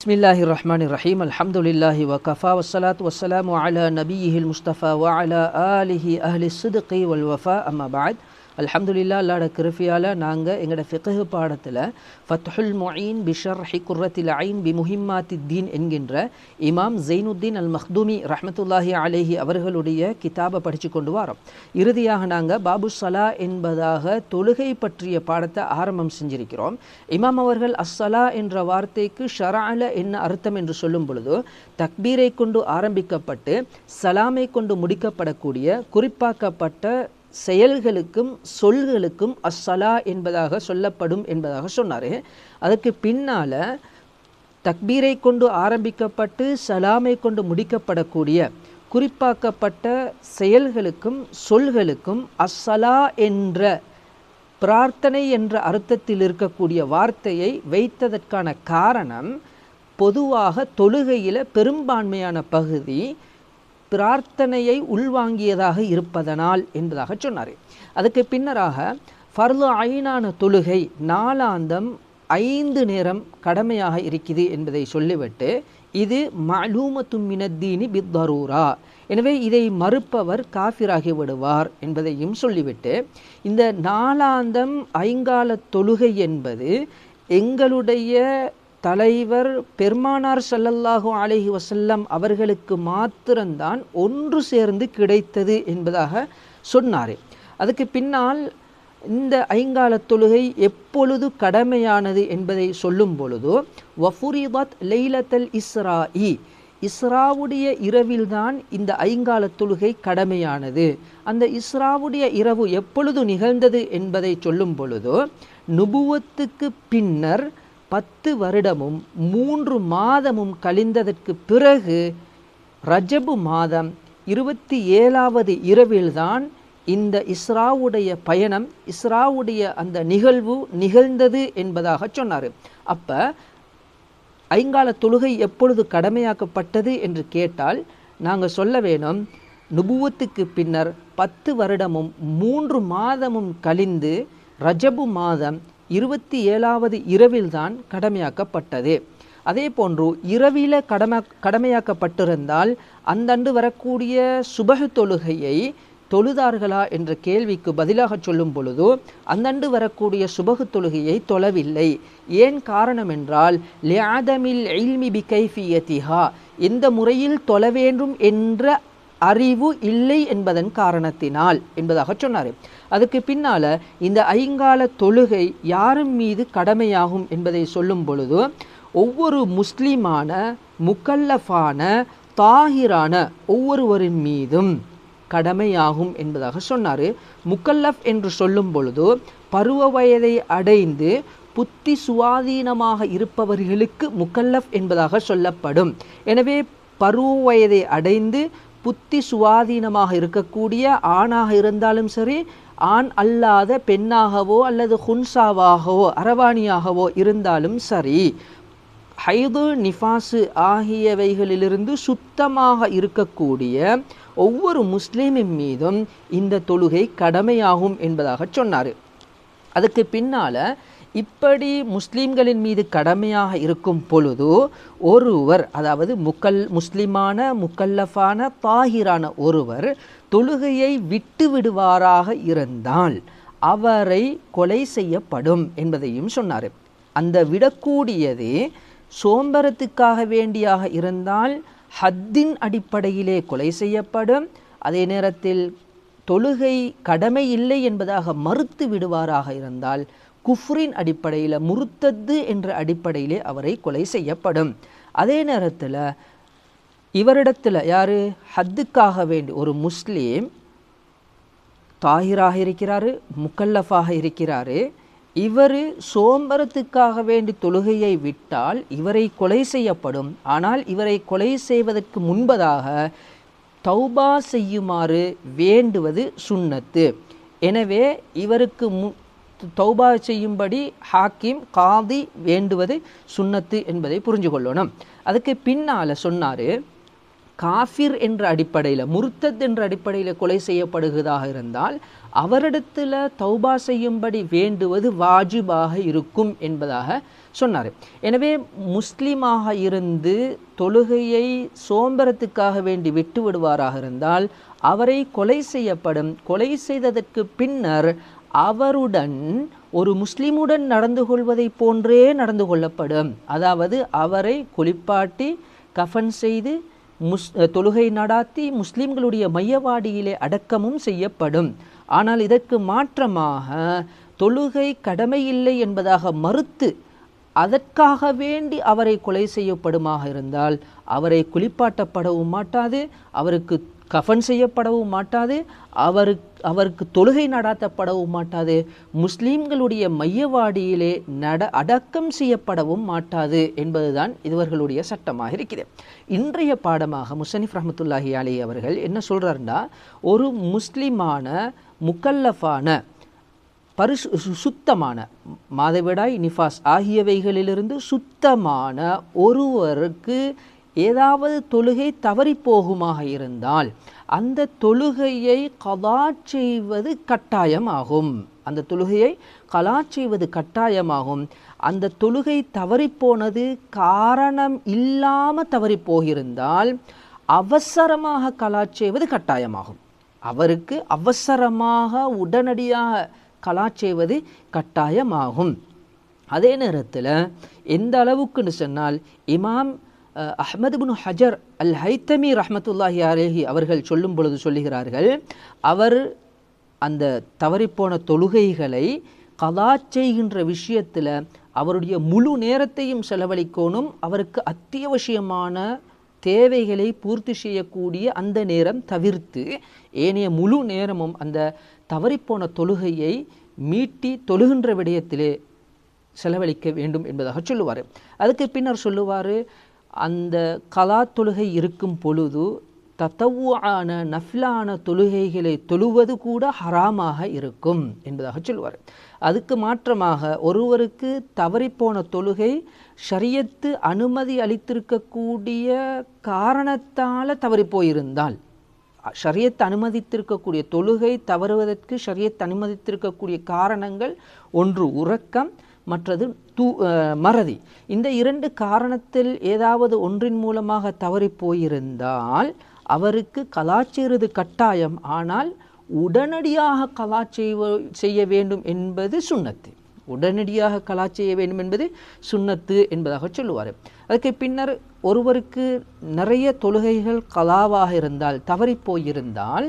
Bismillahirrahmanirrahim. Alhamdulillahi wa kafa wassalatu wassalamu ala nabiyyihil mustafa wa ala alihi ahli sidqi wal wafa amma ba'd. அல்ஹம்துலில்லாஹ் அல்லாஹ்ட கிருபையால் நாங்கள் எங்களோட ஃபிக்ஹ் பாடத்தில் ஃபத்ஹுல் முஈன் பிஷர்ஹி குர்ரத்தில் ஐன் B முஹிம்மாத்தி தீன் என்கின்ற இமாம் ஜைனுத்தீன் அல் மக்தூமி ரஹ்மத்துல்லாஹி அலைஹி அவர்களுடைய கிதாபை படித்து கொண்டு வரோம். இறுதியாக நாங்கள் பாபு ஸலா என்பதாக தொழுகை பற்றிய பாடத்தை ஆரம்பம் செஞ்சிருக்கிறோம். இமாம் அவர்கள் அஸ்ஸலா என்ற வார்த்தைக்கு ஷரஅல என்ன அர்த்தம் என்று சொல்லும் பொழுது தக்பீரை கொண்டு ஆரம்பிக்கப்பட்டு சலாமை கொண்டு முடிக்கப்படக்கூடிய குறிப்பாக்கப்பட்ட செயல்களுக்கும் சொல்களுக்கும் அஸ்ஸலா என்பதாக சொல்லப்படும் என்பதாக சொன்னார். அதுக்கு பின்னால் தக்பீரை கொண்டு ஆரம்பிக்கப்பட்டு சலாமை கொண்டு முடிக்கப்படக்கூடிய குறிப்பாக்கப்பட்ட செயல்களுக்கும் சொல்களுக்கும் அஸ்ஸலா என்ற பிரார்த்தனை என்ற அர்த்தத்தில் இருக்கக்கூடிய வார்த்தையை வைத்ததற்கான காரணம், பொதுவாக தொழுகையில் பெரும்பான்மையான பகுதி பிரார்த்தனையை உள்வாங்கியதாக இருப்பதனால் என்பதாக சொன்னார். அதுக்கு பின்னராக ஃபர்லு ஐனான தொழுகை நாளாந்தம் 5 நேரம் கடமையாக இருக்குது என்பதை சொல்லிவிட்டு இது மஅலூமத்தும் மினத்தீனி பித்தரூரா, எனவே இதை மறுப்பவர் காஃபிராகி விடுவார் என்பதையும் சொல்லிவிட்டு இந்த நாளாந்தம் 5 தொழுகை என்பது எங்களுடைய தலைவர் பெருமானார் ஸல்லல்லாஹு அலைஹி வஸல்லம் அவர்களுக்கு மாத்திரம்தான் ஒன்று சேர்ந்து கிடைத்தது என்பதாக சொன்னார். அதுக்கு பின்னால் இந்த 5 தொழுகை எப்பொழுது கடமையானது என்பதை சொல்லும் பொழுது வஃபுரிதத் லைலத்தல் இஸ்ராஇ, இஸ்ராவுடைய இரவில்தான் இந்த 5 தொழுகை கடமையானது. அந்த இஸ்ராவுடைய இரவு எப்பொழுது நிகழ்ந்தது என்பதை சொல்லும் பொழுது நுபுவத்துக்கு பின்னர் 10 வருடமும் 3 மாதமும் கழிந்ததற்கு பிறகு ரஜபு மாதம் 27வது இரவில்தான் இந்த இஸ்ராவுடைய பயணம், இஸ்ராவுடைய அந்த நிகழ்வு நிகழ்ந்தது என்பதாக சொன்னார். அப்போ 5 தொழுகை எப்பொழுது கடமையாக்கப்பட்டது என்று கேட்டால் நாங்கள் சொல்ல வேணும், நுபுவத்துக்கு பின்னர் 10 வருடமும் 3 மாதமும் கழிந்து ரஜபு மாதம் 27வது இரவில்தான் கடமையாக்கப்பட்டது. அதே போன்று இரவில கடமையாக்கப்பட்டிருந்தால் அந்தண்டு வரக்கூடிய சுபஹ் தொழுகையை தொழுதார்களா என்ற கேள்விக்கு பதிலாக சொல்லும் பொழுது அந்தண்டு வரக்கூடிய சுபஹ் தொழுகையை தொழவில்லை. ஏன் காரணம் என்றால் லிஅதமில் இல்மி பி கைஃபியத்திஹா, எந்த முறையில் தொழ வேண்டும் என்ற அறிவு இல்லை என்பதன் காரணத்தினால் என்பதாக சொன்னார். அதுக்கு பின்னால் இந்த 5 தொழுகை யாரும் மீது கடமையாகும் என்பதை சொல்லும் பொழுது ஒவ்வொரு முஸ்லிமான முக்கல்லஃபான தாஹிரான ஒவ்வொருவரின் மீதும் கடமையாகும் என்பதாக சொன்னார். முக்கல்லஃப் என்று சொல்லும் பொழுது பருவ வயதை அடைந்து புத்தி சுவாதீனமாக இருப்பவர்களுக்கு முக்கல்லஃப் என்பதாக சொல்லப்படும். எனவே பருவ வயதை அடைந்து புத்தி சுவாதீனமாக இருக்கக்கூடிய ஆணாக இருந்தாலும் சரி, ஆண் அல்லாத பெண்ணாகவோ அல்லது ஹுன்சாவாகவோ அரவாணியாகவோ இருந்தாலும் சரி, ஹைது நிஃபாசு ஆகியவைகளிலிருந்து சுத்தமாக இருக்கக்கூடிய ஒவ்வொரு முஸ்லீமின் மீதும் இந்த தொழுகை கடமையாகும் என்பதாக சொன்னார். அதுக்கு பின்னால் இப்படி முஸ்லீம்களின் மீது கடமையாக இருக்கும் பொழுது ஒருவர், அதாவது முஸ்லிமான முக்கல்லஃபான தாஹிரான ஒருவர் தொழுகையை விட்டு விடுவாராக இருந்தால் அவரை கொலை செய்யப்படும் என்பதையும் சொன்னார். அந்த விடக்கூடியது சோம்பரத்துக்காக வேண்டியாக இருந்தால் ஹத்தின் அடிப்படையிலே கொலை செய்யப்படும். அதே நேரத்தில் தொழுகை கடமை இல்லை என்பதாக மறுத்து விடுவாராக இருந்தால் குஃப்ரின் அடிப்படையில் முர்த்தத்து என்ற அடிப்படையிலே அவரை கொலை செய்யப்படும். அதே நேரத்தில் இவரிடத்தில் யார் ஹத்துக்காக வேண்டி ஒரு முஸ்லீம் தாஹிராக இருக்கிறாரு, முக்கல்லஃபாக இருக்கிறாரு, இவர் சோம்பரத்துக்காக வேண்டி தொழுகையை விட்டால் இவரை கொலை செய்யப்படும். ஆனால் இவரை கொலை செய்வதற்கு முன்பதாக தௌபா செய்யுமாறு வேண்டுவது சுன்னத்து. எனவே இவருக்கு தௌபா செய்யும்படி ஹாக்கிம் காதி வேண்டுவது சுன்னத்து என்பதை புரிஞ்சு கொள்ளணும். அதுக்கு பின்னால் சொன்னார், காஃபிர் என்ற அடிப்படையில், முர்த்தத் என்ற அடிப்படையில் கொலை செய்யப்படுகிறதாக இருந்தால் அவரிடத்தில் தௌபா செய்யும்படி வேண்டுவது வாஜிபாக இருக்கும் என்பதாக சொன்னார். எனவே முஸ்லீமாக இருந்து தொழுகையை சோம்பரத்துக்காக வேண்டி விட்டு விடுவாராக இருந்தால் அவரை கொலை செய்யப்படும். கொலை செய்ததற்கு பின்னர் அவருடன் ஒரு முஸ்லீமுடன் நடந்து கொள்வதை போன்றே நடந்து கொள்ளப்படும். அதாவது அவரை குளிப்பாட்டி கஃன் செய்து தொழுகை நடாத்தி முஸ்லீம்களுடைய மையவாடியிலே அடக்கமும் செய்யப்படும். ஆனால் இதற்கு மாற்றமாக தொழுகை கடமையில்லை என்பதாக மறுத்து அதற்காக வேண்டி அவரை கொலை செய்யப்படுமாக இருந்தால் அவரை குளிப்பாட்டப்படவும் மாட்டாது, அவருக்கு கஃன் செய்யப்படவும் மாட்டாது, அவருக்கு தொழுகை நடாத்தப்படவும் மாட்டாது, முஸ்லீம்களுடைய மையவாடியிலே அடக்கம் செய்யப்படவும் மாட்டாது என்பதுதான் இவர்களுடைய சட்டமாக இருக்கிறது. இன்றைய பாடமாக முஸன்னிஃப் ரஹ்மத்துல்லாஹி அலைஹி அவர்கள் என்ன சொல்றாருன்னா, ஒரு முஸ்லிமான முக்கல்லஃபான சுத்தமான மாதவிடாய் நிஃபாஸ் ஆகியவைகளிலிருந்து சுத்தமான ஒருவருக்கு ஏதாவது தொழுகை தவறி போகுமாக இருந்தால் அந்த தொழுகையை கலா செய்வது கட்டாயமாகும். அந்த தொழுகையை கலா செய்வது கட்டாயமாகும். அந்த தொழுகை தவறிப்போனது காரணம் இல்லாமல் தவறி போகிருந்தால் அவசரமாக கலா செய்வது கட்டாயமாகும். அவருக்கு அவசரமாக உடனடியாக கலா செய்வது கட்டாயமாகும். அதே நேரத்தில் எந்த அளவுக்குன்னு சொன்னால் இமாம் அஹ்மது பின் ஹஜர் அல் ஹைத்தமி ரஹ்மத்துல்லாஹி அலைஹி அவர்கள் சொல்லும் பொழுது சொல்லுகிறார்கள், அவர் அந்த தவறிப்போன தொழுகைகளை கலா செய்கின்ற விஷயத்தில் அவருடைய முழு நேரத்தையும் செலவழிக்கணும். அவருக்கு அத்தியாவசியமான தேவைகளை பூர்த்தி செய்யக்கூடிய அந்த நேரம் தவிர்த்து ஏனைய முழு நேரமும் அந்த தவறிப்போன தொழுகையை மீட்டி தொழுகின்ற விடயத்திலே செலவழிக்க வேண்டும் என்பதாக சொல்லுவார். அதுக்கு பின்னர் சொல்லுவார், அந்த கலா தொழுகை இருக்கும் பொழுது தத்தவுஆன நஃபிலான தொழுகைகளை தொழுவது கூட ஹராமாக இருக்கும் என்பதாக சொல்லுவார். அதுக்கு மாற்றமாக ஒருவருக்கு தவறிப்போன தொழுகை ஷரியத்து அனுமதி அளித்திருக்கக்கூடிய காரணத்தால் தவறி போயிருந்தால், ஷரியத் அனுமதித்திருக்கக்கூடிய தொழுகை தவறுவதற்கு ஷரியத் அனுமதித்திருக்கக்கூடிய காரணங்கள் ஒன்று உறக்கம், மற்றது மறதி. இந்த இரண்டு காரணத்தில் ஏதாவது ஒன்றின் மூலமாக தவறி போயிருந்தால் அவருக்கு கலா செய்வது கட்டாயம். ஆனால் உடனடியாக கலா செய்ய வேண்டும் என்பது சுன்னத்து. உடனடியாக கலா செய்ய வேண்டும் என்பது சுன்னத்து என்பதாக சொல்லுவார். அதுக்கு பின்னர் ஒருவருக்கு நிறைய தொழுகைகள் கலாவாக இருந்தால் தவறி போயிருந்தால்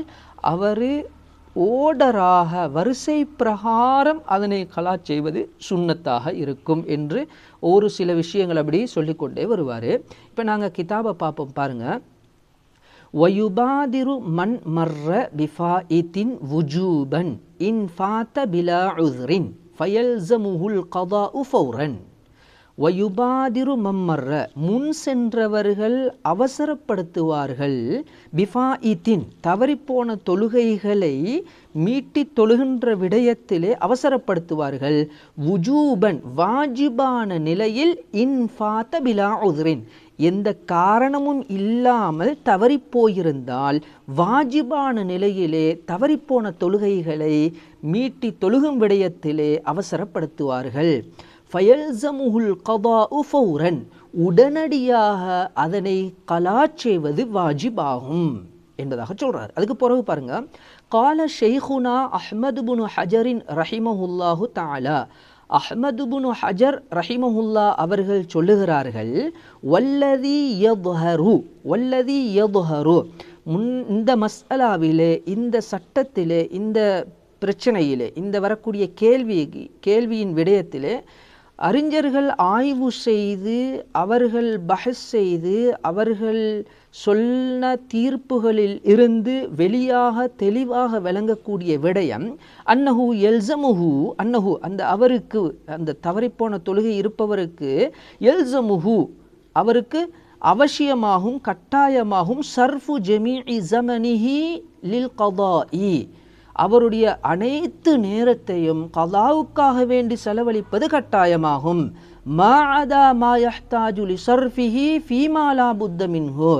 அவர் ஓடராக வரிசை பிரகாரம் அதனை கலா செய்வது சுன்னத்தாக இருக்கும் என்று ஒரு சில விஷயங்கள் அப்படி சொல்லிக்கொண்டே வருவார். இப்போ நாங்கள் கிதாபை பார்ப்போம் பாருங்கள். வயுபாதிரு மன் மர்ர பிஃபாயித்தின் வுஜூபன் இன் ஃபாத்த பிலா உஸ்ரின் ஃபயல்ஸமுஹுல் கதாஉ ஃபௌரன். வயுபாதிரு மம்மர்ர முன் சென்றவர்கள் அவசரப்படுத்துவார்கள், பிஃபாயித்தின் தவறிப்போன தொழுகைகளை மீட்டி தொழுகின்ற விடயத்திலே அவசரப்படுத்துவார்கள், வுஜூபன் வாஜிபான நிலையில், இன் ஃபாத்த பிலா உஸ்ரின் எந்த காரணமும் இல்லாமல் தவறிப்போயிருந்தால் வாஜிபான நிலையிலே தவறிப்போன தொழுகைகளை மீட்டி தொழுகும் விடயத்திலே அவசரப்படுத்துவார்கள். ஃபயல்ஸமுஹுல் கதாஉ ஃபௌரன் உடனடியாக அதனை கலா செய்வது வாஜிபாகும் என்பதாக சொல்றார். அதுக்கு பிறகு பாருங்க, கால ஷைഖுனா அஹ்மது பின் ஹஜரின் ரஹிமஹுல்லாஹு தஆலா, அஹ்மது பின் ஹஜர் ரஹிமஹுல்லா அவர்கள் சொல்லுகிறார்கள், வல்லதி யظஹரு இந்த மஸ்அலாவிலே, இந்த சட்டத்திலே, இந்த பிரச்சனையிலே, இந்த வரக்கூடிய கேள்வியின் விடயத்திலே அறிஞர்கள் ஆய்வு செய்து அவர்கள் பஹஸ் செய்து அவர்கள் சொன்ன தீர்ப்புகளில் இருந்து வெளியாக தெளிவாக விளங்கக்கூடிய விடயம், அன்னஹு எல்சமுஹு, அன்னஹு அந்த அவருக்கு, அந்த தவறிப்போன தொழுகை இருப்பவருக்கு, எல்சமுஹு அவருக்கு அவசியமாகும் கட்டாயமாகும், சர்ஃபு ஜமீஇ ஸமனிஹி லில் கதாஇ அவருடைய அனைத்து நேரத்தையும் கலாவுக்காக வேண்டி செலவழிப்பது கட்டாயமாகும். மாஅதா மா யஹ்தாஜு லிஸர்ஃபிஹி ஃபீமா லா புத்த மின்ஹு,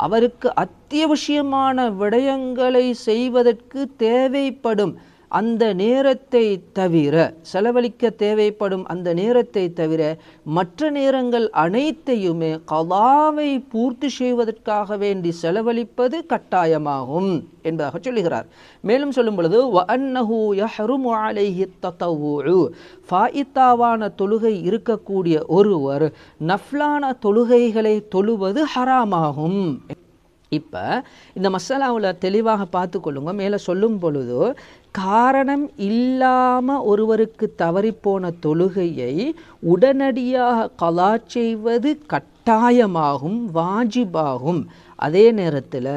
அவருக்கு அத்தியாவசியமான விடயங்களை செய்வதற்கு தேவைப்படும் அந்த நேரத்தை தவிர, செலவழிக்க தேவைப்படும் அந்த நேரத்தை தவிர மற்ற நேரங்கள் அனைத்தையுமே கலாவை பூர்த்தி செய்வதற்காக வேண்டி செலவழிப்பது கட்டாயமாகும் என்பதாக சொல்லுகிறார். மேலும் சொல்லும் பொழுது வஅன்னஹு யஹ்ருமு அலைஹி தத்தவ்வுஉ, ஃபாயித்தாவான தொழுகை இருக்கக்கூடிய ஒருவர் நஃப்லான தொழுகைகளை தொழுவது ஹராமாகும். இப்போ இந்த மசாலாவில் தெளிவாக பார்த்து கொள்ளுங்க. மேலே சொல்லும் பொழுது காரணம் இல்லாமல் ஒருவருக்கு தவறிப்போன தொழுகையை உடனடியாக கலா செய்வது கட்டாயமாகும், வாஜிபாகும். அதே நேரத்தில்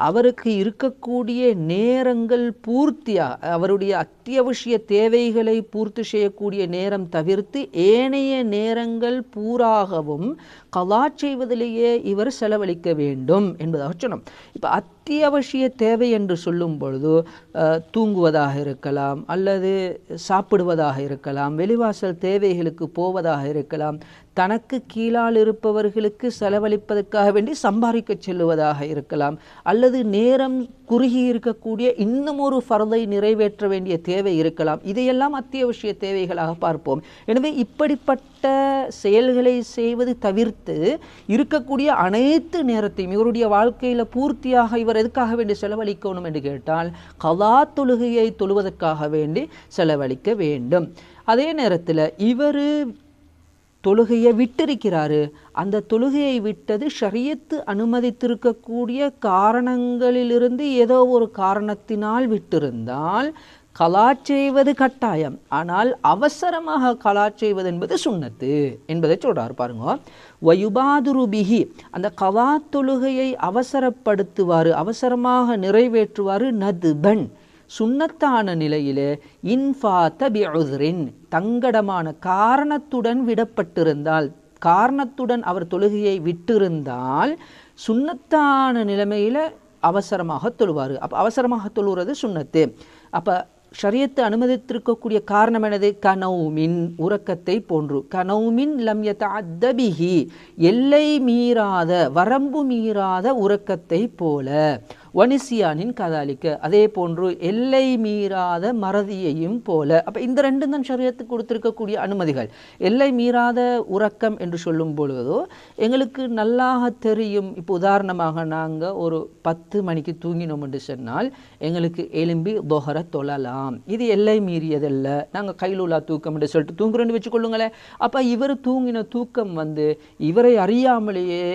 அவருக்கு இருக்கக்கூடிய நேரங்கள் பூர்த்தியாக, அவருடைய அத்தியாவசிய தேவைகளை பூர்த்தி செய்யக்கூடிய நேரம் தவிர்த்து ஏனைய நேரங்கள் பூராகவும் கலா செய்வதிலேயே இவர் செலவழிக்க வேண்டும் என்பதாக சொன்னோம். இப்போ அத்தியாவசிய தேவை என்று சொல்லும் பொழுது தூங்குவதாக இருக்கலாம், அல்லது சாப்பிடுவதாக இருக்கலாம், வெளிவாசல் தேவைகளுக்கு போவதாக இருக்கலாம், தனக்கு கீழால் இருப்பவர்களுக்கு செலவழிப்பதற்காக வேண்டி சம்பாதிக்க செல்லுவதாக இருக்கலாம், அல்லது நேரம் குறுகி இருக்கக்கூடிய இன்னும் ஒரு ஃபர்தை நிறைவேற்ற வேண்டிய தேவை இருக்கலாம். இதையெல்லாம் அத்தியாவசிய தேவைகளாக பார்ப்போம். எனவே இப்படிப்பட்ட செயல்களை செய்வது தவிர்த்து இருக்கக்கூடிய அனைத்து நேரத்தையும் இவருடைய வாழ்க்கையில் பூர்த்தியாக இவர் எதுக்காக வேண்டி செலவழிக்கணும் என்று கேட்டால் கலா தொழுகையை தொழுவதற்காக வேண்டி செலவழிக்க வேண்டும். அதே நேரத்தில் இவர் தொழுகையை விட்டிருக்கிறாரு. அந்த தொழுகையை விட்டது ஷரியத்து அனுமதித்திருக்கக்கூடிய காரணங்களிலிருந்து ஏதோ ஒரு காரணத்தினால் விட்டிருந்தால் கலா செய்வது கட்டாயம். ஆனால் அவசரமாக கலா செய்வது என்பது சுன்னத்து என்பதை சொல்றார். பாருங்க, வயுபாதுரு பிஹி, அந்த கலா தொழுகையை அவசரப்படுத்துவார், அவசரமாக நிறைவேற்றுவார். நதுபன், சுன்னத்தான நிலையிலே, இன்ஃபாத்த பிஉத்ரின், தங்கடமான காரணத்துடன் விடப்பட்டிருந்தால், காரணத்துடன் அவர் தொழுகையை விட்டிருந்தால் சுன்னத்தான நிலைமையில் அவசரமாக தொழுவார். அப்போ அவசரமாக தொழுகிறது சுன்னத்து. அப்போ ஷரியத்து அனுமதித்திருக்கக்கூடிய காரணம் என்னது? கனவுமின், உறக்கத்தை போன்று. கனவுமின் லம் யதஅத்த பிஹி, எல்லை மீறாத, வரம்பு மீறாத உறக்கத்தை போல. வனிசியானின் கதாலிக்க, அதே போன்று எல்லை மீறாத மறதியையும் போல. அப்போ இந்த ரெண்டும் தான் ஷரியத்து கொடுத்திருக்கக்கூடிய அனுமதிகள். எல்லை மீறாத உறக்கம் என்று சொல்லும் பொழுதோ எங்களுக்கு நல்லாக தெரியும். இப்போ உதாரணமாக நாங்கள் ஒரு 10 மணிக்கு தூங்கினோம் என்று சொன்னால் எங்களுக்கு எலும்பி தொஹர தொழலாம். இது எல்லை மீறியதல்ல. நாங்கள் கைலூலா தூக்கம் என்று சொல்லிட்டு தூங்குறோன்னு வச்சுக்கொள்ளுங்களேன். அப்போ இவர் தூங்கின தூக்கம் இவரை அறியாமலேயே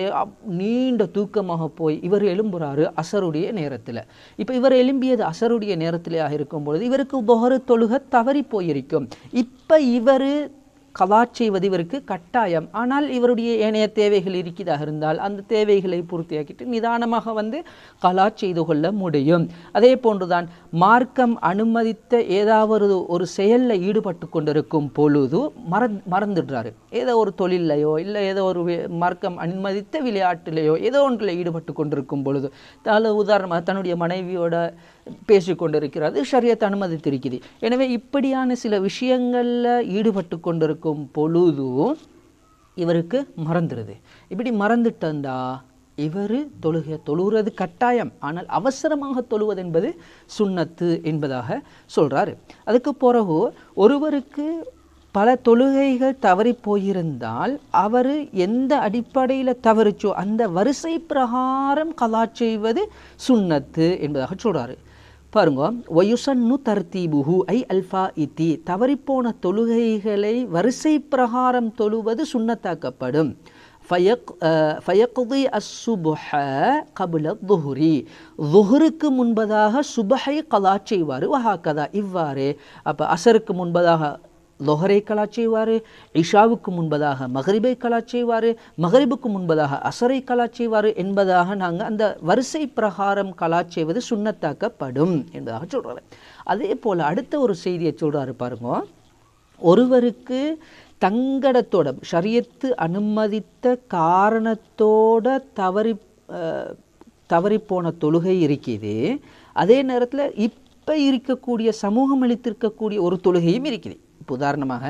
நீண்ட தூக்கமாக போய் இவர் எழும்புறாரு அசருடைய நேரத்தில். இப்போ இவர் எழும்பியது அசருடைய நேரத்திலேயாக இருக்கும் பொழுது இவருக்கு தொஹரு தொழுக தவறி போயிருக்கும். இப்போ இவர் கலா செய்வது இவருக்கு கட்டாயம். ஆனால் இவருடைய ஏனைய தேவைகள் இருக்கிறதாக இருந்தால் அந்த தேவைகளை பூர்த்தியாக்கிட்டு நிதானமாக கலா செய்து கொள்ள முடியும். அதே போன்றுதான் மார்க்கம் அனுமதித்த ஏதாவது ஒரு செயலில் ஈடுபட்டு கொண்டிருக்கும் பொழுது மறந்துடுறாரு. ஏதோ ஒரு தொழிலையோ இல்லை ஏதோ ஒரு மார்க்கம் அனுமதித்த விளையாட்டிலேயோ ஏதோ ஒன்றில் ஈடுபட்டு கொண்டிருக்கும் பொழுது, உதாரணமாக தன்னுடைய மனைவியோட பேசிக்கொண்டிருக்கிறது, ஷரியத் அனுமதித்திருக்குது. எனவே இப்படியான சில விஷயங்களில் ஈடுபட்டு கொண்டிருக்கும் பொழுது இவருக்கு மறந்துடுது. இப்படி மறந்துட்டா இவர் தொழுகிறது கட்டாயம். ஆனால் அவசரமாக தொழுவது என்பது சுன்னத்து என்பதாக சொல்றாரு. அதுக்கு பிறகு ஒருவருக்கு பல தொழுகைகள் தவறி போயிருந்தால் அவர் எந்த அடிப்படையில் தவறிச்சோ அந்த வரிசை பிரகாரம் கலா செய்வது சுன்னத்து என்பதாக சொல்றாரு. பாருங்க, வயுசன்னு தர்தீபுஹு ஐ அல்ஃபா இத்தி, தவறிப்போன தொழுகைகளை வரிசை பிரகாரம் தொழுவது சுன்னத்தாக்கப்படும். ஃபயக்தி அஸ்ஸுபஹ கப்ல துஹ்ரி, துஹ்ருக்கு முன்பதாக சுபஹை கலா செய்வார். வஹாகதா, இவ்வாறே. அப்போ அசருக்கு முன்பதாக லொஹரை கலா செய்வார், இஷாவுக்கு முன்பதாக மகரிபை கலா செய்வார், மகரிபுக்கு முன்பதாக அசரை கலா செய்வார் என்பதாக நாங்கள் அந்த வரிசை பிரகாரம் கலா செய்வது சுன்னத்தாக்கப்படும் என்பதாக சொல்கிறாரு. அதே போல் அடுத்த ஒரு செய்தியை சொல்கிறாரு. பாருங்க, ஒருவருக்கு தங்கடத்தோட ஷரியத்து அனுமதித்த காரணத்தோட தவறிப்போன தொழுகை இருக்குது. அதே நேரத்தில் இப்போ இருக்கக்கூடிய சமூகம் அளித்திருக்கக்கூடிய ஒரு தொழுகையும் இருக்குது. உதாரணமாக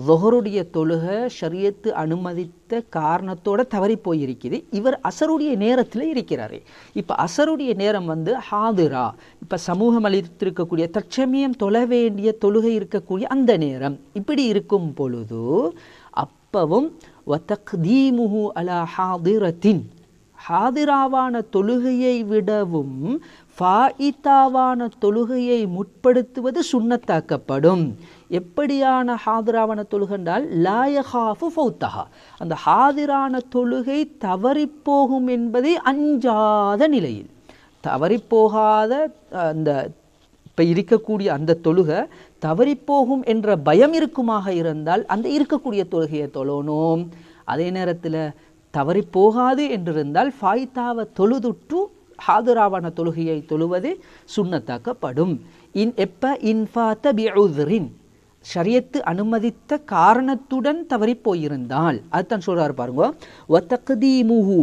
லுஹருடைய தொழுகை ஷரியத்து அனுமதித்த காரணத்தோட தவறி போயிருக்குது, இவர் அசருடைய நேரத்தில் இருக்கிறாரு. இப்போ அசருடைய நேரம் ஹாதிரா, இப்போ சமூகம் அளித்திருக்கக்கூடிய தற்சமயம் தொழ வேண்டிய தொழுகை இருக்கக்கூடிய அந்த நேரம். இப்படி இருக்கும் பொழுது அப்பவும் வதக்தீமுஹு அலா ஹாதிரத்தின், ஹாதிராவான தொழுகையை விடவும் ஃபாயிதாவான தொழுகையை முற்படுத்துவது சுன்னத்தாக்கப்படும். எப்படியான ஹாதிராவான தொழுகை என்றால் லா யஹாஃபு ஃபௌத்தஹா, அந்த ஹாதிரான தொழுகை தவறிப்போகும் என்பதை அஞ்சாத நிலையில், தவறிப்போகாத அந்த இப்போ இருக்கக்கூடிய அந்த தொழுகை தவறிப்போகும் என்ற பயம் இருக்குமாக இருந்தால் அந்த இருக்கக்கூடிய தொழுகையை தொழணும். அதே நேரத்தில் தவறி போகாது என்றிருந்தால் ஃபாயிதாவை தொழுதுட்டு ஹாதிராவான தொழுகையை தொழுவது சுன்னத்தாக்கப்படும். இன்ஃபாத்த பிஉத்ரின், ஷரியத்து அனுமதித்த காரணத்துடன் தவறி போயிருந்தால், அதுதான் சொல்றாரு பாருங்க, வதக்தீமுஹு,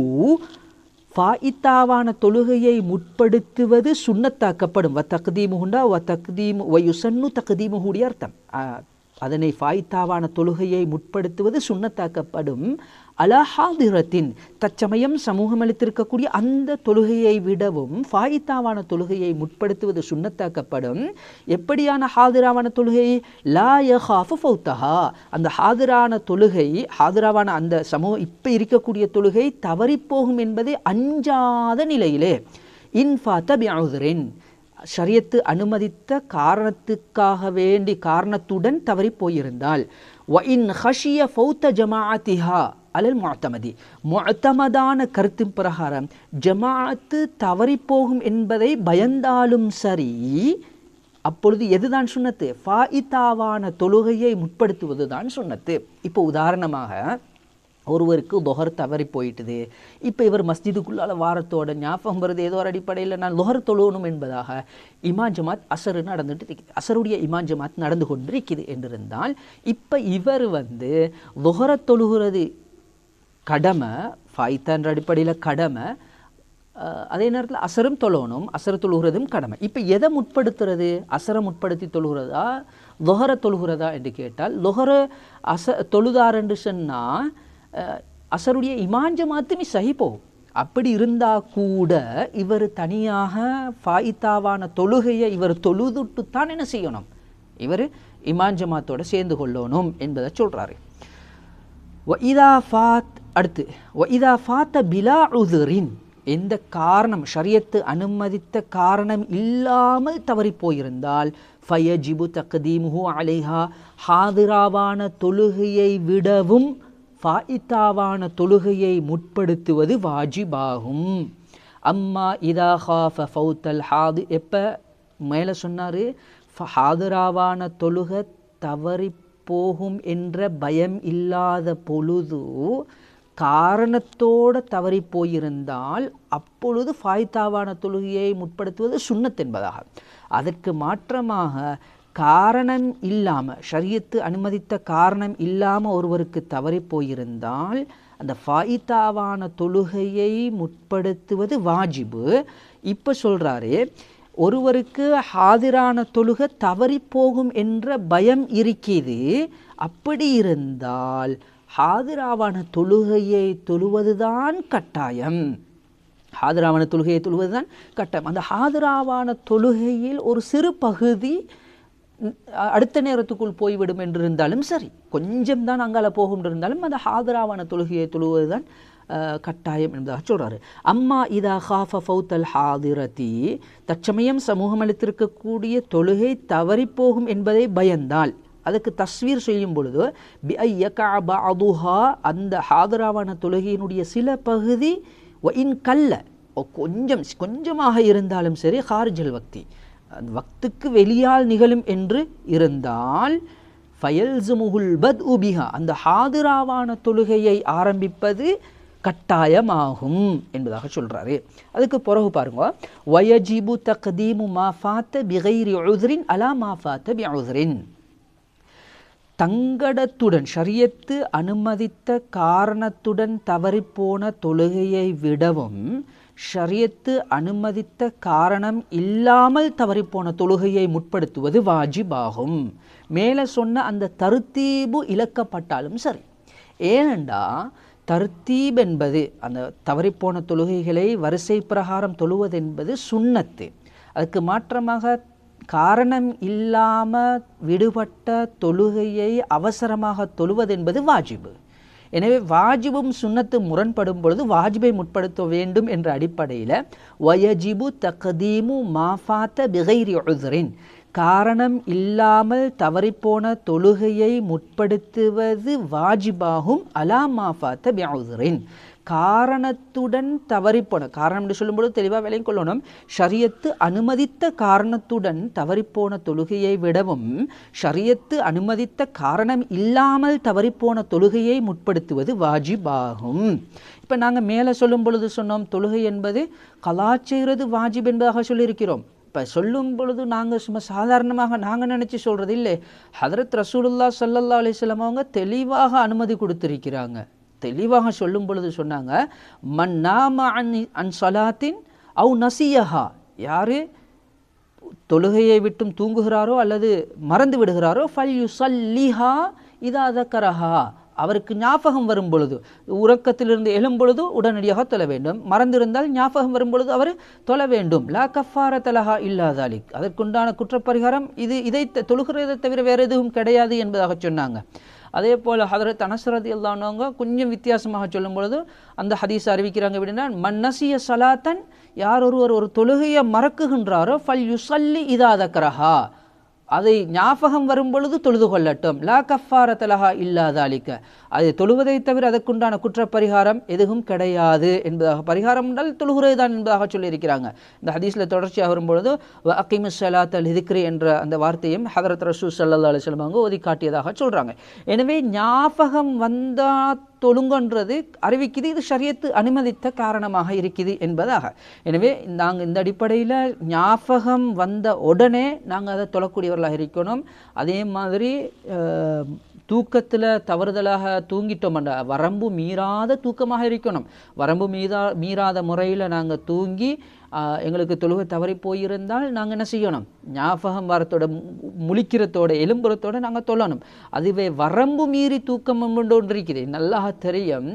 ஃபாயிதாவான தொழுகையை முற்படுத்துவது சுன்னத்தாக்கப்படும். வதக்தீமுஹுண்டா வதக்தீமு வயுசன்னு தக்தீமுஹுடைய அர்த்தம். அதனை ஃபாயிதாவான தொழுகையை முற்படுத்துவது சுன்னத்தாக்கப்படும். அலா ஹாதிரத்தின், தற்சமயம் சமூகம் அளித்திருக்கக்கூடிய அந்த தொழுகையை விடவும் ஃபாயிதாவான தொழுகையை முற்படுத்துவது சுன்னத்தாக்கப்படும். எப்படியான ஹாதிராவான தொழுகை? லா யஹாஃபு ஃபௌத்தஹா, அந்த ஹாதிரான தொழுகை, ஹாதிராவான அந்த சமூகம் இப்போ இருக்கக்கூடிய தொழுகை தவறிப்போகும் என்பதை அஞ்சாத நிலையிலே, இன்ஃபாத்த பிஉத்ரின், ஷரியத்து அனுமதித்த காரணத்துக்காக வேண்டி காரணத்துடன் தவறி போயிருந்தால், வ இன் ஹஷிய ஃபௌத்த ஜமாஅத்திஹா அலல் முஅத்தமதி, முஅத்தமதான கருத்தின் பிரகாரம் ஜமாஅத்து தவறிப்போகும் என்பதை பயந்தாலும் சரி, அப்பொழுது எதுதான் சுன்னத்து? ஃபாயிதாவான தொழுகையை முற்படுத்துவது தான் சுன்னத்து. இப்போ உதாரணமாக ஒருவருக்கு தொஹர் தவறி போயிட்டுது, இப்போ இவர் மஸ்ஜிதுக்குள்ளால் வாரத்தோட ஞாபகம் வருது, ஏதோ ஒரு அடிப்படையில் நான் தொஹர் தொழுவணும் என்பதாக இமாம் ஜமாத் அசரு நடந்துட்டு இருக்குது, அசருடைய இமாம் ஜமாத் நடந்து கொண்டிருக்குது என்றிருந்தால், இப்போ இவர் தொஹரை தொழுகிறது கடமை, ஃபாயிதான்ற அடிப்படையில் கடமை, அதே நேரத்தில் அசரும் தொழணும், அசர தொழுகிறதும் கடமை. இப்போ எதை முற்படுத்துறது? அசரை முற்படுத்தி தொழுகிறதா தொஹரை தொழுகிறதா என்று கேட்டால், தொஹரை தொழுதார் என்று சொன்னால் அசருடைய இமாம் ஜமாத்துமே சஹி போகும். அப்படி இருந்தால் கூட இவர் தனியாக ஃபாயிதாவான தொழுகையை இவர் தொழுதுட்டுத்தான் என்ன செய்யணும்? இவர் இமாம் ஜமாத்தோடு சேர்ந்து கொள்ளணும் என்பதை சொல்கிறாரு. அடுத்து வஇதா ஃபாத்த பிலா உதுரின், எந்த காரணம் ஷரியத்து அனுமதித்த காரணம் இல்லாமல் தவறி போயிருந்தால், ஃபயஜிபு தக்தீமுஹு அலைஹா, ஹாதிராவான தொழுகையை விடவும் ஃபாயிதாவான தொழுகையை முற்படுத்துவது வாஜிபாகும். அம்மா இதா ஹாஃப ஃபௌத்தல் ஹாது, எப்போ மேலே சொன்னார், ஹாதிராவான தொழுகை தவறி போகும் என்ற பயம் இல்லாத பொழுது காரணத்தோடு தவறி போயிருந்தால் அப்பொழுது ஃபாயிதாவான தொழுகையை முற்படுத்துவது சுன்னத் என்பதாக. அதற்கு மாற்றமாக காரணம் இல்லாமல், ஷரியத்து அனுமதித்த காரணம் இல்லாமல் ஒருவருக்கு தவறி போயிருந்தால் அந்த ஃபாயிதாவான தொழுகையை முற்படுத்துவது வாஜிபு. இப்போ சொல்கிறாரு, ஒருவருக்கு ஹாதிரான தொழுகை தவறி போகும் என்ற பயம் இருக்கிறது, அப்படி இருந்தால் ஹாதிராவான தொழுகையை தொழுவதுதான் கட்டாயம். ஹாதிராவான தொழுகையை தொழுவதுதான் கட்டாயம். அந்த ஹாதிராவான தொழுகையில் ஒரு சிறு பகுதி அடுத்த நேரத்துக்குள் போய்விடும் என்றிருந்தாலும் சரி, கொஞ்சம் தான் அங்கால போகும் இருந்தாலும் அந்த ஹாதிராவான தொழுகையை தொழுவதுதான் கட்டாயம் என்பதாக சொல்கிறாரு. அம்மா இதா ஹாஃப ஃபௌத்தல் ஹாதிரதி, தற்சமயம் சமூகம் அளித்திருக்கக்கூடிய தொழுகை தவறிப்போகும் என்பதை பயந்தால், அதுக்கு தஸ்வீர் செய்யும் பொழுது அந்த ஹாதிராவான தொழுகையினுடைய சில பகுதி இன் கல்ல, கொஞ்சமாக இருந்தாலும் சரி, ஹாரிஜல் வக்தி, வக்துக்கு வெளியால் நிகழும் என்று இருந்தால் ஃபயல்ஸுமுஹுல் பத்உ பிஹா, அந்த ஹாதிராவான தொழுகையை ஆரம்பிப்பது கட்டாயமாகும் என்பதாக சொல்கிறாரு. அதுக்கு பிறகு பாருங்க, வயஜிபு தக்தீமு மா ஃபாத்த பிகைரி உத்ரின் அலா மா ஃபாத்த பிஉத்ரின், தங்கடத்துடன் ஷரியத்து அனுமதித்த காரணத்துடன் தவறிப்போன தொழுகையை விடவும் ஷரியத்து அனுமதித்த காரணம் இல்லாமல் தவறிப்போன தொழுகையை முற்படுத்துவது வாஜிபாகும். மேலே சொன்ன அந்த தர்தீபு இழக்கப்பட்டாலும் சரி. ஏனெண்டா தர்தீப் என்பது அந்த தவறிப்போன தொழுகைகளை வரிசை பிரகாரம் தொழுவது என்பது சுன்னத்து. அதுக்கு மாற்றமாக காரணம் இல்லாமல் விடுபட்ட தொழுகையை அவசரமாக தொழுவது என்பது வாஜிபு. எனவே வாஜிபும் சுன்னத்து முரண்படும் பொழுது வாஜிபை முற்படுத்த வேண்டும் என்ற அடிப்படையில் வயஜிபு தக்தீமு மாஃபாத்த பிகைரி உஸ்ரின், காரணம் இல்லாமல் தவறிப்போன தொழுகையை முற்படுத்துவது வாஜிபாகும் அலா மாஃபாத்த பிஉஸ்ரின், காரணத்துடன் தவறிப்போன, காரணம் என்று சொல்லும்போது தெளிவாக விளங்கிக் கொள்ளணும், ஷரியத்து அனுமதித்த காரணத்துடன் தவறிப்போன தொழுகையை விடவும் ஷரியத்து அனுமதித்த காரணம் இல்லாமல் தவறிப்போன தொழுகையை முற்படுத்துவது வாஜிபாகும். இப்போ நாங்கள் மேலே சொல்லும் பொழுது சொன்னோம் தொழுகை என்பது கலா செய்கிறது வாஜிப் என்பதாக சொல்லியிருக்கிறோம். இப்போ சொல்லும் பொழுது நாங்கள் சும்மா சாதாரணமாக நாங்கள் நினச்சி சொல்கிறது இல்லை. ஹதரத் ரசூலுல்லாஹ் ஸல்லல்லாஹு அலைஹி வஸல்லம் அவங்க தெளிவாக அனுமதி கொடுத்திருக்கிறாங்க. தெளிவாக சொல்லும் பொழுது சொன்னாங்க, மன் நாம அன் ஸலாத்தின் அவு நசியஹா, யார் தொழுகையை விட்டும் தூங்குகிறாரோ அல்லது மறந்து விடுகிறாரோ ஃபல் யுஸல்லிஹா இதா ஸக்கரஹா, அவருக்கு ஞாபகம் வரும் பொழுது, உறக்கத்திலிருந்து எழும் பொழுது உடனடியாக தொழ வேண்டும். மறந்திருந்தால் ஞாபகம் வரும் பொழுது அவர் தொழ வேண்டும். லா கஃபாரத லஹா இல்லா தாலிக், அதற்குண்டான குற்றப்பரிகாரம் இதை தொழுகிறதை தவிர வேறு எதுவும் கிடையாது என்பதாக சொன்னாங்க. அதே போல் ஹதரத் அனஸ் ரலியல்லாஹு அன்ஹு கொஞ்சம் வித்தியாசமாக சொல்லும் பொழுது அந்த ஹதீஸ் அறிவிக்கிறாங்க அப்படின்னா, மன்னசிய சலாத்தன், யார் ஒருவர் ஒரு தொழுகையை மறக்குகின்றாரோ ஃபல் யுஸல்லி இதா ஸக்கரஹா, அதை ஞாபகம் வரும் பொழுது தொழுது கொள்ளட்டும். லா கஃபாரத லஹா இல்லா தாலிக, அது தொழுவதை தவிர அதற்குண்டான குற்றப்பரிகாரம் எதுவும் கிடையாது என்பதாக, பரிகாரம் என்றால் தொழுகிறது தான் என்பதாக சொல்லியிருக்கிறாங்க. இந்த ஹதீஸில் தொடர்ச்சியாக வரும்பொழுது வ அகிமுஸ் ஸலாத்த லிதிக்ரி என்ற அந்த வார்த்தையும் ஹதரத் ரசூல் ஸல்லல்லாஹு அலைஹி வஸல்லம் அவங்க ஓதி காட்டியதாக சொல்கிறாங்க. எனவே ஞாபகம் வந்தால் தொழுங்கன்றது அறிவிக்குது, இது ஷரியத்து அனுமதித்த காரணமாக இருக்குது என்பதாக. எனவே நாங்கள் இந்த அடிப்படையில் ஞாபகம் வந்த உடனே நாங்கள் அதை தொழக்கூடியவர்களாக இருக்கணும். அதே மாதிரி தூக்கத்தில் தவறுதலாக தூங்கிட்டோம், வரம்பு மீறாத தூக்கமாக இருக்கணும். வரம்பு மீறாத முறையில் நாங்கள் தூங்கி எங்களுக்கு தொழுகை தவறி போயிருந்தால் நாங்கள் என்ன செய்யணும், ஞாபகம் வரத்தோட முழிக்கிறதோட எலும்புறத்தோட நாங்கள் தொழணும். அதுவே வரம்பு மீறி தூக்கம் ஒன்று இருக்குது. நல்லா தெரியும்,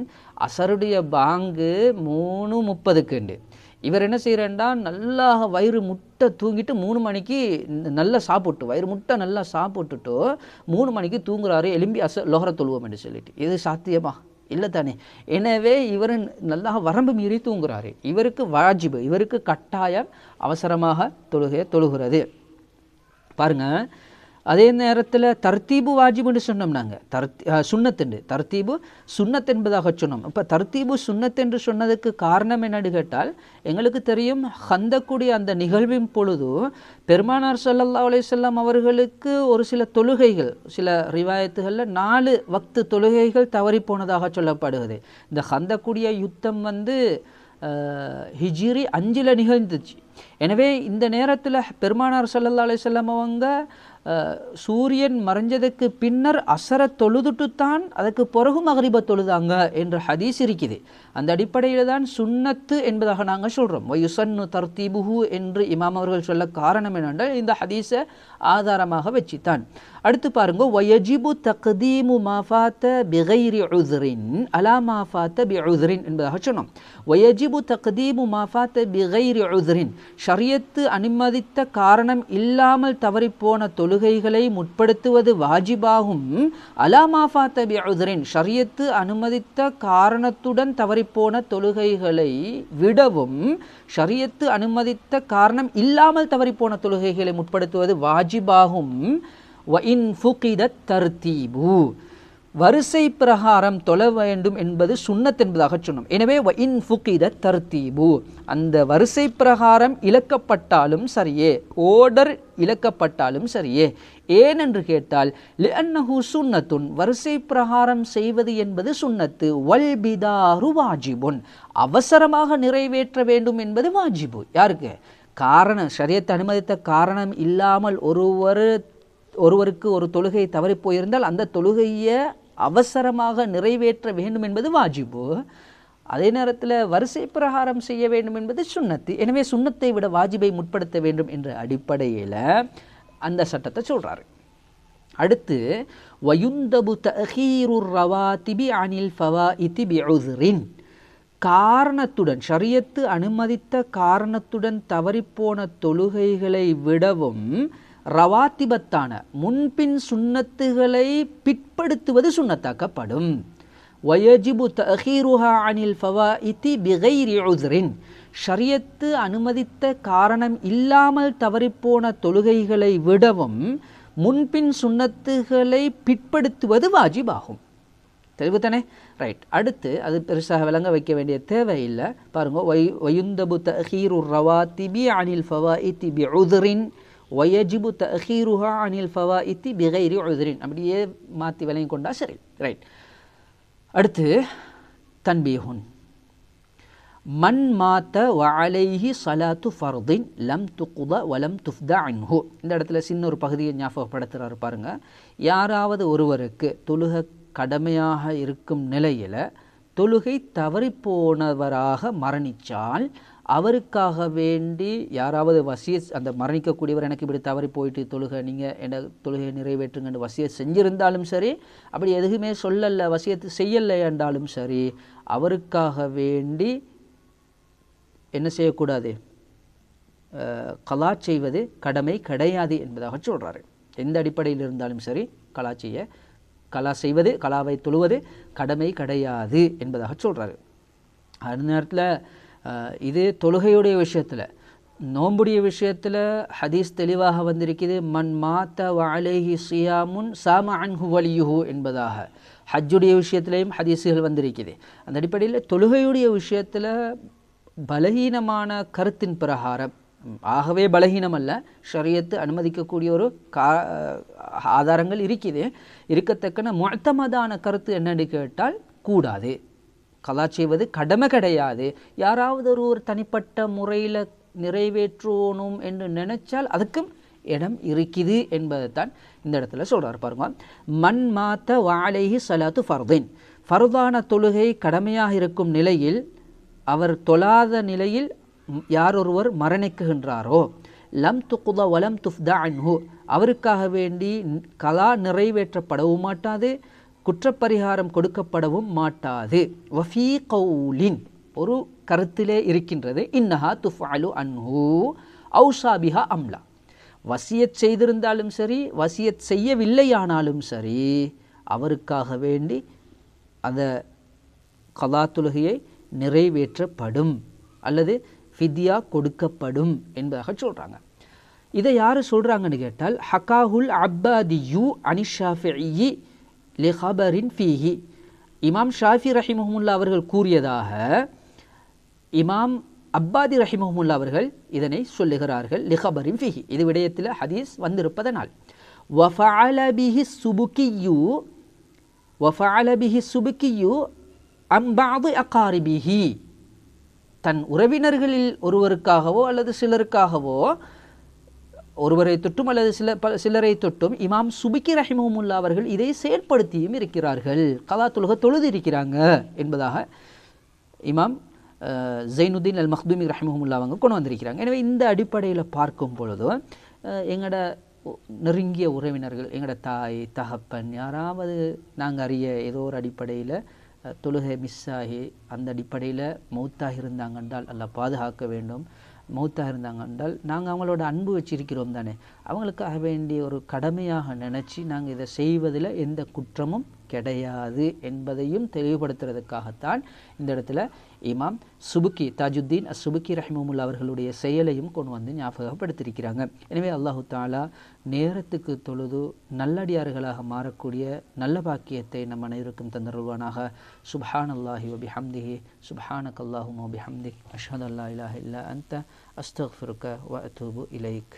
அசருடைய பாங்கு 3:30 இவர் என்ன செய்கிறேன்டா, நல்லா வயிறு முட்டை தூங்கிட்டு 3 மணிக்கு நல்லா சாப்பிட்டு, வயிறு முட்டை நல்லா சாப்பிட்டுட்டு 3 மணிக்கு தூங்குறாரு, எலும்பி லோகர தொழுவோம் என்று சொல்லிட்டு. இது சாத்தியமா இல்லை தானே? எனவே இவர் நல்லா வரம்பு மீறி தூங்குறாரு. இவருக்கு வாஜிபு, இவருக்கு கட்டாயம் அவசரமாக தொழுகிறது பாருங்க. அதே நேரத்தில் தர்தீபு வாஜிபுன்னு சொன்னோம் நாங்கள், சுன்னத்துண்டு தர்தீபு சுன்னத் என்பதாக சொன்னோம். இப்போ தர்தீபு சுன்னத் என்று சொன்னதுக்கு காரணம் என்னன்னு கேட்டால், எங்களுக்கு தெரியும் ஹந்தக்குடைய அந்த நிகழ்வின் பொழுது பெருமானார் ஸல்லல்லாஹு அலைஹி வஸல்லம் அவர்களுக்கு ஒரு சில தொழுகைகள், சில ரிவாயத்துகளில் 4 வக்து தொழுகைகள் தவறி போனதாக சொல்லப்படுகிறது. இந்த ஹந்தக்குடைய யுத்தம் ஹிஜ்ரி 5 நிகழ்ந்துச்சு. எனவே இந்த நேரத்தில் பெருமானார் ஸல்லல்லாஹு அலைஹி வஸல்லம் அவங்க சூரியன் மறைஞ்சதுக்கு பின்னர் அசர தொழுதுட்டுத்தான் அதுக்கு பிறகு மகரிப தொழுதாங்க என்ற ஹதீஸ் இருக்குது. அந்த அடிப்படையில் தான் சுன்னத்து என்பதாக நாங்கள் சொல்கிறோம். வயுசன்னு தர்தீபுஹு என்று இமாம் அவர்கள் சொல்ல காரணம் என்னென்றால் இந்த ஹதீஸை ஆதாரமாக வச்சுத்தான். அடுத்து பாருங்க, வயஜிபு தக்தீமு மாஃபாத்த பிகைரி உஸ்ரின் அலா மாஃபாத்த பிஉஸ்ரின் என்பதாக சொன்னோம். வயஜிபு தக்தீமு மாஃபாத்த பிகைரி உஸ்ரின், ஷரியத்து அனுமதித்த காரணம் இல்லாமல் தவறிப்போன தொழுகைகளை முற்படுத்துவது வாஜிபாகும். அலா மாஃபாத்த பிஉஸ்ரின், ஷரியத்து அனுமதித்த காரணத்துடன் தவறிப்போன தொழுகைகளை விடவும் ஷரியத்து அனுமதித்த காரணம் இல்லாமல் தவறிப்போன தொழுகைகளை முற்படுத்துவது வாஜிபாகும். வஇன் ஃபுகிதத் தர்தீபு, வரிசை பிரகாரம் தொழ வேண்டும் என்பது சுன்னத் என்பதாக சொன்னோம். எனவே வஇன் ஃபுகிதத் தர்தீபு, அந்த வரிசை பிரகாரம் இழக்கப்பட்டாலும் சரியே, ஓர்டர் இழக்கப்பட்டாலும் சரியே. ஏனென்று கேட்டால் லிஅன்னஹு சுன்னத்துன், வரிசை பிரகாரம் செய்வது என்பது சுன்னத்து. வல் பிதாரு வாஜிபுன், அவசரமாக நிறைவேற்ற வேண்டும் என்பது வாஜிபு. யாருக்கு? காரணம், ஷரியத் அனுமதித்த காரணம் இல்லாமல் ஒருவருக்கு ஒரு தொழுகை தவறி போயிருந்தால் அந்த தொழுகையை அவசரமாக நிறைவேற்ற வேண்டும் என்பது வாஜிபு. அதே நேரத்தில் வரிசை பிரகாரம் செய்ய வேண்டும் என்பது சுன்னத்து. எனவே சுன்னத்தை விட வாஜிபை முற்படுத்த வேண்டும் என்ற அடிப்படையில் அந்த சட்டத்தை சொல்கிறாரு. அடுத்து வயுந்தபு தஅகீருர் ரவாத்திபி அனில் ஃபவாயிதி பிஉஸ்ரின், காரணத்துடன் ஷரியத்து அனுமதித்த காரணத்துடன் தவறிப்போன தொழுகைகளை விடவும் ரவாத்திபத்தான முன்பின் சுன்னத்துகளை பிற்படுத்துவது சுன்னத்தாக்கப்படும். வயஜிபு தஅகீருஹா அனில் ஃபவாயிதி பிகைரி உஸ்ரின், ஷரியத்து அனுமதித்த காரணம் இல்லாமல் தவறிப்போன தொழுகைகளை விடவும் முன்பின் சுன்னத்துகளை பிற்படுத்துவது வாஜிபாகும். தெளிவு தானே? ரைட். அடுத்து அது பெருசாக விளங்க வைக்க வேண்டிய தேவையில்லை. பாருங்க, வயுந்தபு தஅகீருர் ரவாத்திபி அனில் ஃபவாயிதி பிஉஸ்ரின் வயஜிபு தஅகீருஹா அனில் ஃபவாயிதி பிகைரி உஸ்ரின், அப்படியே மாற்றி விளங்கி கொண்டா சரி. ரைட். அடுத்து தன்பீஹுன், மன் மாத்த வஅலைஹி ஸலாத்து ஃபர்தின் லம் துக்த வலம் துஃப்த அன்ஹு. இந்த இடத்துல சின்ன ஒரு பகுதியை ஞாபகப்படுத்துகிறாரு பாருங்க. யாராவது ஒருவருக்கு தொழுகை கடமையாக இருக்கும் நிலையில் தொழுகை தவறிப்போனவராக மரணித்தால் அவருக்காக வேண்டி யாராவது வசியத், அந்த மரணிக்கக்கூடியவர் எனக்கு இப்படி தவறி போயிட்டு தொழுகை நீங்கள் என்ன தொழுகையை நிறைவேற்றுங்கன்னு வசியத் செஞ்சிருந்தாலும் சரி, அப்படி எதுவுமே சொல்லலை வசியத்து செய்யலை என்றாலும் சரி, அவருக்காக வேண்டி என்ன செய்யக்கூடாது, கலா செய்வது கடமை கிடையாது என்பதாக சொல்கிறாரு. எந்த அடிப்படையில் இருந்தாலும் சரி கலா செய்வது, கலாவை தொழுவது கடமை கிடையாது என்பதாக சொல்கிறாரு. அந்த நேரத்தில் இது தொழுகையுடைய விஷயத்தில், நோம்புடைய விஷயத்தில் ஹதீஸ் தெளிவாக வந்திருக்குது. மன் மாத்த வஅலைஹி சியாமுன் சாம அன்ஹு வலியுஹு என்பதாக. ஹஜ்ஜுடைய விஷயத்திலையும் ஹதீஸுகள் வந்திருக்குது. அந்த அடிப்படையில் தொழுகையுடைய விஷயத்தில் பலகீனமான கருத்தின் பிரகாரம், ஆகவே பலகீனம் அல்ல, ஷரியத்து அனுமதிக்கக்கூடிய ஒரு ஆதாரங்கள் இருக்குது, இருக்கத்தக்கன முஅத்தமதான கருத்து என்னன்னு கேட்டால் கூடாது, கலா செய்வது கடமை கிடையாது. யாராவது ஒரு தனிப்பட்ட முறையில் நிறைவேற்றணும் என்று நினைச்சால் அதுக்கும் இடம் இருக்குது என்பதை தான் இந்த இடத்துல சொல்கிறார் பாருங்க. மன் மாத்த வஅலைஹி ஸலாத்து ஃபர்தின், ஃபர்தான தொழுகை கடமையாக இருக்கும் நிலையில் அவர் தொழாத நிலையில் யார் ஒருவர் மரணிக்குகின்றாரோ, லம் துக்த வலம் துஃப்த அன்ஹு, அவருக்காக வேண்டி கலா நிறைவேற்றப்படவும் மாட்டாது, குற்றப்பரிகாரம் கொடுக்கப்படவும் மாட்டாது. வஃபீ கௌலின், ஒரு கருத்திலே இருக்கின்றது, இன்னஹா துஃஅலு அன்ஹு அவ்ஸா பிஹா அம்லா, வசியத் செய்திருந்தாலும் சரி வசியத் செய்யவில்லையானாலும் சரி அவருக்காக வேண்டி அந்த கலா தொழுகையை நிறைவேற்றப்படும் அல்லது ஃபித்யா கொடுக்கப்படும் என்பதாக சொல்கிறாங்க. இதை யார் சொல்கிறாங்கன்னு கேட்டால், ஹகாஹுல் அப்பாதியு அனிஷாஃபிஇ லிஹபரின் ஃபீஹி, இமாம் ஷாஃபி ரஹிமஹுல்லா அவர்கள் கூறியதாக இமாம் அப்பாதி ரஹிமஹுல்லா அவர்கள் இதனை சொல்லுகிறார்கள். லிஹபரின் ஃபீஹி, இது விடயத்தில் ஹதீஸ் வந்திருப்பதனால். வஃபஅல பிஹி சுபுக்கியு அம் பஅது அகாரிபிஹி, தன் உறவினர்களில் ஒருவருக்காகவோ அல்லது சிலருக்காகவோ, ஒருவரை தொட்டும் அல்லது சிலரை தொட்டும் இமாம் சுபுக்கி ரஹிமஹுல்லா அவர்கள் இதை செயற்படுத்தியும் இருக்கிறார்கள், கலா தொழுகை தொழுது இருக்கிறாங்க என்பதாக இமாம் ஜைனுதீன் அல் மக்தூமி ரஹிமஹுல்லா அவங்க கொண்டு வந்திருக்கிறாங்க. எனவே இந்த அடிப்படையில் பார்க்கும் பொழுதோ எங்களோட நெருங்கிய உறவினர்கள், எங்களோட தாய் தகப்பன் யாராவது நாங்கள் அறிய ஏதோ ஒரு அடிப்படையில் தொழுகை மிஸ் ஆகி அந்த அடிப்படையில் மௌத்தாக இருந்தாங்க என்றால் அல்லாஹ் பாதுகாக்க வேண்டும். மௌத்தாக இருந்தாங்க என்றால் நாங்கள் அவங்களோட அன்பு வச்சிருக்கிறோம் தானே, அவங்களுக்காக வேண்டிய ஒரு கடமையாக நினச்சி நாங்கள் இதை செய்வதில் எந்த குற்றமும் கிடையாது என்பதையும் தெளிவுபடுத்துறதுக்காகத்தான் இந்த இடத்துல இமாம் சுபுக்கி தாஜுத்தீன் சுபுக்கி ரஹிமஹுல்லா அவர்களுடைய செயலையும் கொண்டு வந்து ஞாபகப்படுத்தியிருக்கிறாங்க. எனவே அல்லாஹு தஆலா நேரத்துக்கு தொழுது நல்லடியார்களாக மாறக்கூடிய நல்ல பாக்கியத்தை நம் அனைவருக்கும் தந்தருள்வானாக. சுப்ஹானல்லாஹி வ பிஹம்திஹி சுப்ஹானக்கல்லாஹும்ம வ பிஹம்திக் அஷ்ஹது அல்லா இலாஹ இல்லா அன்த அஸ்தக்ஃபிருக வ அத்தூபு இலைக்.